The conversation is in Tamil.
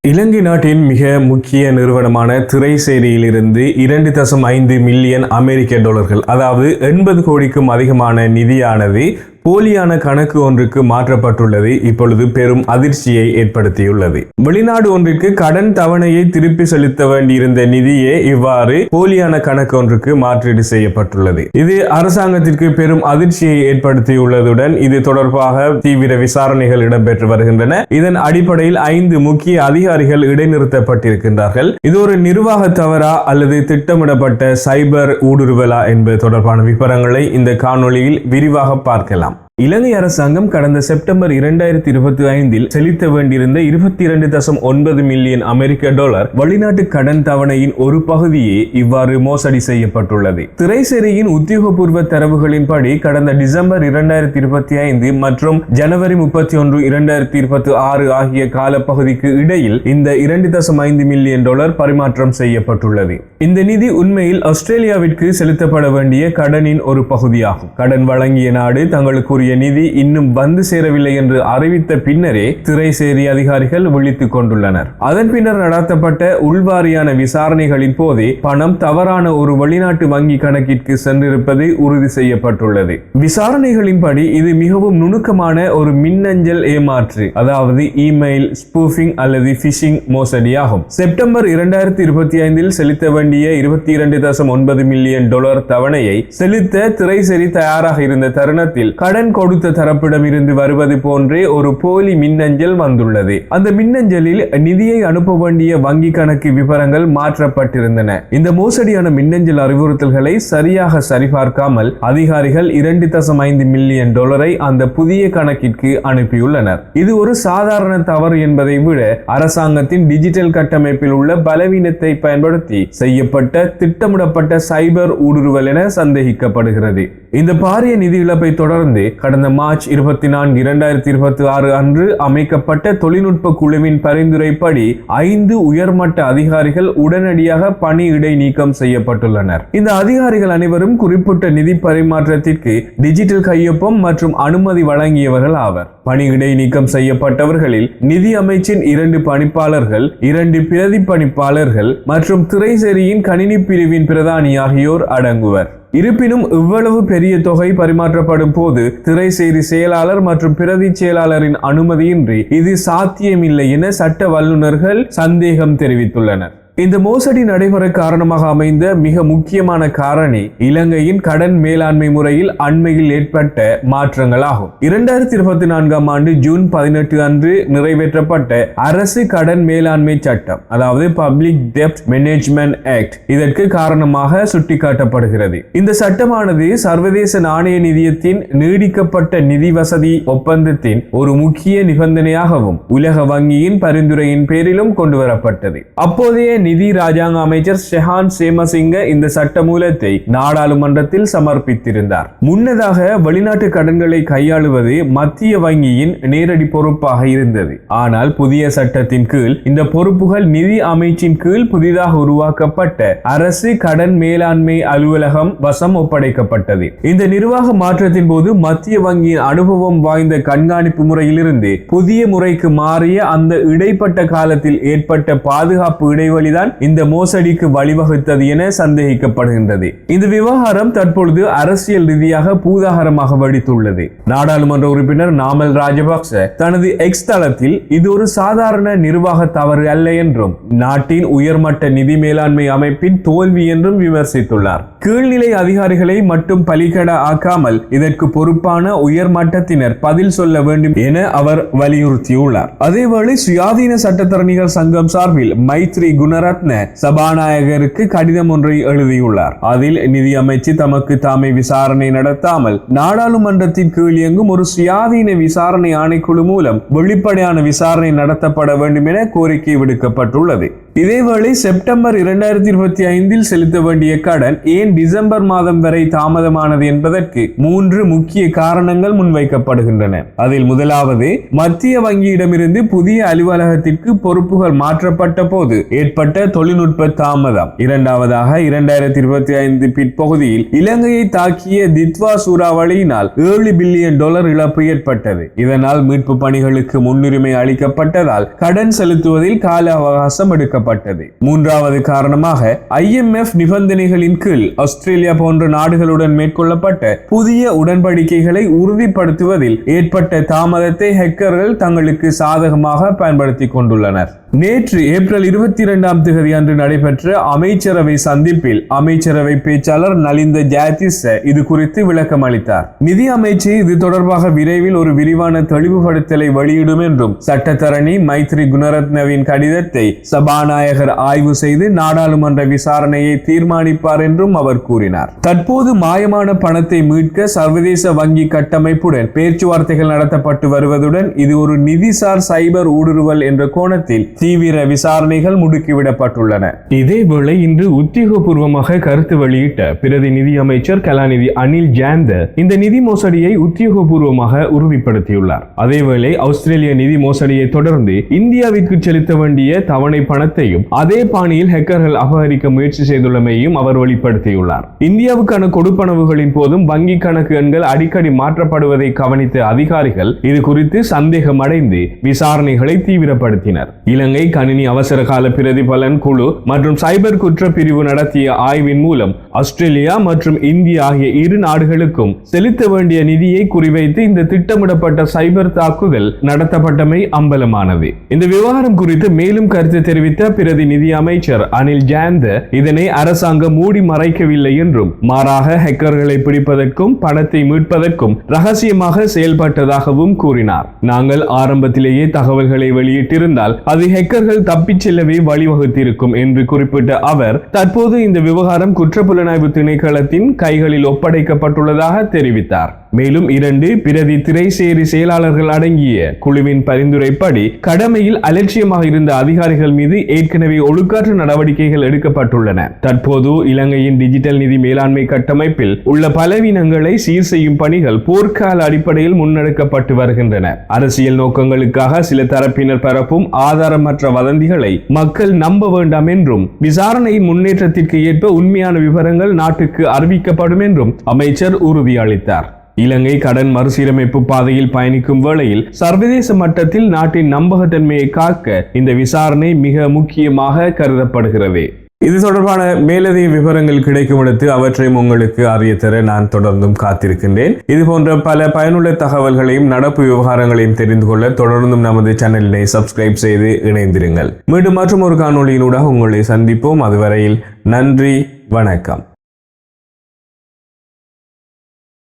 இலங்கை நாட்டின் மிக முக்கிய நிறுவனமான திரைசேரியிலிருந்து 2.5 மில்லியன் அமெரிக்க டாலர்கள், அதாவது 80 கோடிக்கும் அதிகமான நிதியானது போலியான கணக்கு ஒன்றுக்கு மாற்றப்பட்டுள்ளது. இப்பொழுது பெரும் அதிர்ச்சியை ஏற்படுத்தியுள்ளது. வெளிநாடு ஒன்றிற்கு கடன் தவணையை திருப்பி செலுத்த வேண்டியிருந்த நிதியே இவ்வாறு போலியான கணக்கு ஒன்றுக்கு மாற்றீடு செய்யப்பட்டுள்ளது. இது அரசாங்கத்திற்கு பெரும் அதிர்ச்சியை ஏற்படுத்தியுள்ளதுடன் இது தொடர்பாக தீவிர விசாரணைகள் இடம்பெற்று வருகின்றன. இதன் அடிப்படையில் 5 முக்கிய அதிகாரிகள் இடைநிறுத்தப்பட்டிருக்கின்றார்கள். இது ஒரு நிர்வாக தவறா அல்லது திட்டமிடப்பட்ட சைபர் ஊடுருவலா என்பது தொடர்பான விவரங்களை இந்த காணொளியில் விரிவாக பார்க்கலாம். இலங்கை அரசாங்கம் கடந்த செப்டம்பர் 2025 செலுத்த வேண்டியிருந்த 22.9 மில்லியன் அமெரிக்க டாலர் வெளிநாட்டு கடன் தவணையின் ஒரு பகுதியே இவ்வாறு மோசடி செய்யப்பட்டுள்ளது. திரைசேரியின் உத்தியோகபூர்வ தரவுகளின்படி கடந்த டிசம்பர் 2025 மற்றும் ஜனவரி 31, 2026 ஆகிய காலப்பகுதிக்கு இடையில் இந்த 2.5 மில்லியன் டாலர் பரிமாற்றம் செய்யப்பட்டுள்ளது. இந்த நிதி உண்மையில் ஆஸ்திரேலியாவிற்கு செலுத்தப்பட வேண்டிய கடனின் ஒரு பகுதியாகும். கடன் வழங்கிய நாடு தங்களுக்குரிய நிதி இன்னும் வந்து சேரவில்லை என்று அறிவித்த பின்னரே திரைசேரி அதிகாரிகள் விழித்துக் கொண்டுள்ளனர். அதன் பின்னர் நடத்தப்பட்ட உள்வாரியான விசாரணைகளின் போதே பணம் தவறான ஒரு வெளிநாட்டு வங்கி கணக்கிற்கு சென்றிருப்பது உறுதி செய்யப்பட்டுள்ளது. விசாரணைகளின்படி இது மிகவும் நுணுக்கமான ஒரு மின்னஞ்சல் ஏமாற்று, அதாவது இமெயில் ஸ்பூஃபிங் அல்லது பிஷிங் மோசடியாகும். செப்டம்பர் 2025 செலுத்த வேண்டிய 22.9 மில்லியன் டாலர் தவணையை செலுத்த திரைசேரி தயாராக இருந்த தருணத்தில் கடன் கொடுத்த தரப்பிடம் இருந்து வருவது போன்றே ஒரு போலி மின்னஞ்சல் வந்துள்ளது. அந்த மின்னஞ்சலில் நிதியை அனுப்ப வேண்டிய வங்கி கணக்கு விவரங்கள் மாற்றப்பட்டிருந்தன. இந்த மோசடியான மின்னஞ்சல் அறிவுறுத்தல்களை சரியாக சரிபார்க்காமல் அதிகாரிகள் 2.5 மில்லியன் டாலரை அந்த புதிய கணக்கிற்கு அனுப்பியுள்ளனர். இது ஒரு சாதாரண தவறு என்பதை விட அரசாங்கத்தின் டிஜிட்டல் கட்டமைப்பில் உள்ள பலவீனத்தை பயன்படுத்தி செய்யப்பட்ட திட்டமிடப்பட்ட சைபர் ஊடுருவல் என சந்தேகிக்கப்படுகிறது. இந்த பாரிய நிதி இழப்பை தொடர்ந்து கடந்த மார்ச் 24, 2026 அன்று அமைக்கப்பட்ட தொழில்நுட்ப குழுவின் பரிந்துரைப்படி 5 உயர்மட்ட அதிகாரிகள் உடனடியாக பணி இடைநீக்கம் செய்யப்பட்டுள்ளனர். இந்த அதிகாரிகள் அனைவரும் குறிப்பிட்ட நிதி பரிமாற்றத்திற்கு டிஜிட்டல் கையொப்பம் மற்றும் அனுமதி வழங்கியவர்கள் ஆவர். பணி இடைநீக்கம் செய்யப்பட்டவர்களில் நிதி அமைச்சின் 2 பணிப்பாளர்கள், 2 பிரதி பணிப்பாளர்கள் மற்றும் திரைசேரியின் கணினி பிரிவின் பிரதானி ஆகியோர் அடங்குவர். இருப்பினும் இவ்வளவு பெரிய தொகை பரிமாற்றப்படும் போது திரைசேரி செயலாளர் மற்றும் பிரதி செயலாளரின் அனுமதியின்றி இது சாத்தியமில்லை என சட்ட வல்லுநர்கள் சந்தேகம் தெரிவித்துள்ளனர். இந்த மோசடி நடைபெற காரணமாக அமைந்த மிக முக்கியமான காரணி இலங்கையின் கடன் மேலாண்மை முறையில் அண்மையில் ஏற்பட்ட மாற்றங்களாகும். 2024 ஆண்டு ஜூன் 18 அன்று நிறைவேற்றப்பட்ட அரசு கடன் மேலாண்மை சட்டம், அதாவது பப்ளிக் டெப்ட் மேனேஜ்மெண்ட் ஆக்ட், இதற்கு காரணமாக சுட்டிக்காட்டப்படுகிறது. இந்த சட்டமானது சர்வதேச நாணய நிதியத்தின் நீடிக்கப்பட்ட நிதி வசதி ஒப்பந்தத்தின் ஒரு முக்கிய நிபந்தனையாகவும் உலக வங்கியின் பரிந்துரையின் பேரிலும் கொண்டுவரப்பட்டது. அப்போதைய நிதி ராஜாங்க அமைச்சர் ஷெஹான் சேமசிங்க இந்த சட்ட மூலத்தை நாடாளுமன்றத்தில் சமர்ப்பித்திருந்தார். முன்னதாக வெளிநாட்டு கடன்களை கையாளுவது மத்திய வங்கியின் நேரடி பொறுப்பாக இருந்தது. ஆனால் புதிய சட்டத்தின் கீழ் இந்த பொறுப்புகள் நிதி அமைச்சின் கீழ் புதிதாக உருவாக்கப்பட்ட அரசு கடன் மேலாண்மை அலுவலகம் வசம் ஒப்படைக்கப்பட்டது. இந்த நிர்வாக மாற்றத்தின் போது மத்திய வங்கியின் அனுபவம் வாய்ந்த கண்காணிப்பு முறையிலிருந்து புதிய முறைக்கு மாறிய அந்த இடைப்பட்ட காலத்தில் ஏற்பட்ட பாதுகாப்பு இடைவெளிதான் இந்த மோசடிக்கு வழிவகுத்தது என சந்தேகிக்கப்படுகின்றது. இந்த விவகாரம் தற்பொழுது அரசியல் ரீதியாக பூதாகரமாக வெடித்துள்ளது. நாடாளுமன்ற உறுப்பினர் நாமல் ராஜபக்ச தனது எக்ஸ் தளத்தில் இது ஒரு சாதாரண நிர்வாக தவறு அல்ல என்றும் நாட்டின் உயர்மட்ட நிதி மேலாண்மை அமைப்பின் தோல்வி என்றும் விமர்சித்துள்ளார். கீழ்நிலை அதிகாரிகளை மட்டும் பலிகட ஆக்காமல் இதற்கு பொறுப்பான உயர்மட்டத்தினர் பதில் சொல்ல வேண்டும் என அவர் வலியுறுத்தியுள்ளார். அதேவேளை சுயாதீன சட்டத்தரணிகள் சங்கம் சார்பில் மைத்ரி குணரத்ன சபாநாயகருக்கு கடிதம் ஒன்றை எழுதியுள்ளார். அதில் நிதி அமைச்சு தமக்கு தாமே விசாரணை நடத்தாமல் நாடாளுமன்றத்தின் கீழ் இயங்கும் ஒரு சுயாதீன விசாரணை ஆணைக்குழு மூலம் வெளிப்படையான விசாரணை நடத்தப்பட வேண்டும் என கோரிக்கை விடுக்கப்பட்டுள்ளது. இதேவேளை செப்டம்பர் 2025 செலுத்த வேண்டிய கடன் ஏன் டிசம்பர் மாதம் வரை தாமதமானது என்பதற்கு 3 முக்கிய காரணங்கள் முன்வைக்கப்படுகின்றன. அதில் முதலாவது, மத்திய வங்கியிடமிருந்து புதிய அலுவலகத்திற்கு பொறுப்புகள் மாற்றப்பட்ட போது ஏற்பட்ட தொழில்நுட்ப தாமதம். இரண்டாவதாக, 2025 பிற்பகுதியில் இலங்கையை தாக்கிய தித்வா சூறாவளியினால் $7 பில்லியன் இழப்பு ஏற்பட்டது. இதனால் மீட்பு பணிகளுக்கு முன்னுரிமை அளிக்கப்பட்டதால் கடன் செலுத்துவதில் கால அவகாசம் எடுக்கப்பட்டது. மூன்றாவது காரணமாக, IMF நிபந்தனைகளின் கீழ் ஆஸ்திரேலியா போன்ற நாடுகளுடன் மேற்கொள்ளப்பட்ட புதிய உடன்படிக்கைகளை உறுதிப்படுத்துவதில் ஏற்பட்ட தாமதத்தை ஹேக்கர்கள் தங்களுக்கு சாதகமாக பயன்படுத்திக் கொண்டுள்ளனர். நேற்று ஏப்ரல் 22 அன்று நடைபெற்ற அமைச்சரவை சந்திப்பில் அமைச்சரவை பேச்சாளர் நலிந்த ஜாயதிச இது குறித்து விளக்கம் அளித்தார். நிதி அமைச்சு இது தொடர்பாக விரைவில் ஒரு விரிவான தெளிவுபடுத்தலை வெளியிடும் என்றும், சட்டத்தரணி மைத்ரி குணரத்னவின் கடிதத்தை சபாநாயகர் ஆய்வு செய்து நாடாளுமன்ற விசாரணையை தீர்மானிப்பார் என்றும் அவர் கூறினார். தற்போது மாயமான பணத்தை மீட்க சர்வதேச வங்கி கட்டமைப்புடன் பேச்சுவார்த்தைகள் நடத்தப்பட்டு வருவதுடன் இது ஒரு நிதிசார் சைபர் ஊடுருவல் என்ற கோணத்தில் தீவிர விசாரணைகள் முடுக்கிவிடப்பட்டுள்ளன. இதேவேளை இன்று உத்தியோகபூர்வமாக கருத்து வெளியிட்ட பிரதி நிதி அமைச்சர் கலாநிதி அனில் ஜாந்த இந்த நிதி மோசடியை உத்தியோகபூர்வமாக உறுதிப்படுத்தியுள்ளார். அதேவேளை ஆஸ்திரேலிய நிதி மோசடியை தொடர்ந்து இந்தியாவிற்கு செலுத்த வேண்டிய தவணை பணத்தையும் அதே பாணியில் ஹேக்கர்கள் அபகரிக்க முயற்சி செய்துள்ளமையும் அவர் வெளிப்படுத்தியுள்ளார். இந்தியாவுக்கான கொடுப்பனவுகளின் போதும் வங்கி கணக்கு எண்கள் அடிக்கடி மாற்றப்படுவதை கவனித்த அதிகாரிகள் இது குறித்து சந்தேகம் அடைந்து விசாரணைகளை தீவிரப்படுத்தினர். இலங்கை கணினி அவசர கால பிரதிபலன் குழு மற்றும் சைபர் குற்ற பிரிவு நடத்திய ஆய்வின் மூலம் ஆஸ்திரேலியா மற்றும் இந்தியா ஆகிய இரு நாடுகளுக்கும் செலுத்த வேண்டிய நிதியை குறிவைத்து இந்த திட்டமிடப்பட்ட சைபர் தாக்குதல் நடத்தப்பட்டமை அம்பலமானது. இந்த விவகாரம் குறித்து மேலும் கருத்து தெரிவித்த பிரதி நிதி அமைச்சர் அனில் ஜாந்த இதனை அரசாங்கம் மூடி மறைக்கவில்லை என்றும், மாறாக ஹேக்கர்களை பிடிப்பதற்கும் பணத்தை மீட்பதற்கும் ரகசியமாக செயல்பட்டதாகவும் கூறினார். நாங்கள் ஆரம்பத்திலேயே தகவல்களை வெளியிட்டிருந்தால் அது ஹேக்கர்கள் தப்பிச் செல்லவே வழிவகுத்திருக்கும் என்று குறிப்பிட்ட அவர், தற்போது இந்த விவகாரம் குற்றப்புலனாய்வு திணைக்களத்தின் கைகளில் ஒப்படைக்கப்பட்டுள்ளதாக தெரிவித்தார். மேலும் 2 பிரதி திரைசேரி செயலாளர்கள் அடங்கிய குழுவின் பரிந்துரைப்படி கடமையில் அலட்சியமாக இருந்த அதிகாரிகள் மீது ஏற்கனவே ஒழுக்காற்று நடவடிக்கைகள் எடுக்கப்பட்டுள்ளன. தற்போது இலங்கையின் டிஜிட்டல் நிதி மேலாண்மை கட்டமைப்பில் உள்ள பலவீனங்களை சீர் செய்யும் பணிகள் போர்க்கால அடிப்படையில் முன்னெடுக்கப்பட்டு வருகின்றன. அரசியல் நோக்கங்களுக்காக சில தரப்பினர் பரப்பும் ஆதாரமற்ற வதந்திகளை மக்கள் நம்ப வேண்டாம் என்றும், விசாரணையின் முன்னேற்றத்திற்கு ஏற்ப உண்மையான விவரங்கள் நாட்டுக்கு அறிவிக்கப்படும் என்றும் அமைச்சர் உறுதியளித்தார். இலங்கை கடன் மறுசீரமைப்பு பாதையில் பயணிக்கும் வேளையில் சர்வதேச மட்டத்தில் நாட்டின் நம்பகத்தன்மையை காக்க இந்த விசாரணை மிக முக்கியமாக கருதப்படுகிறது. இது தொடர்பான மேலதிக விவரங்கள் கிடைக்கும் இடத்து அவற்றையும் உங்களுக்கு அறிய தர நான் தொடர்ந்தும் காத்திருக்கின்றேன். இது போன்ற பல பயனுள்ள தகவல்களையும் நடப்பு விவகாரங்களையும் தெரிந்து கொள்ள தொடர்ந்தும் நமது சேனலினை சப்ஸ்கிரைப் செய்து இணைந்திருங்கள். மீண்டும் மற்றும் ஒரு காணொளியினூடாக உங்களை சந்திப்போம். அதுவரையில் நன்றி, வணக்கம்.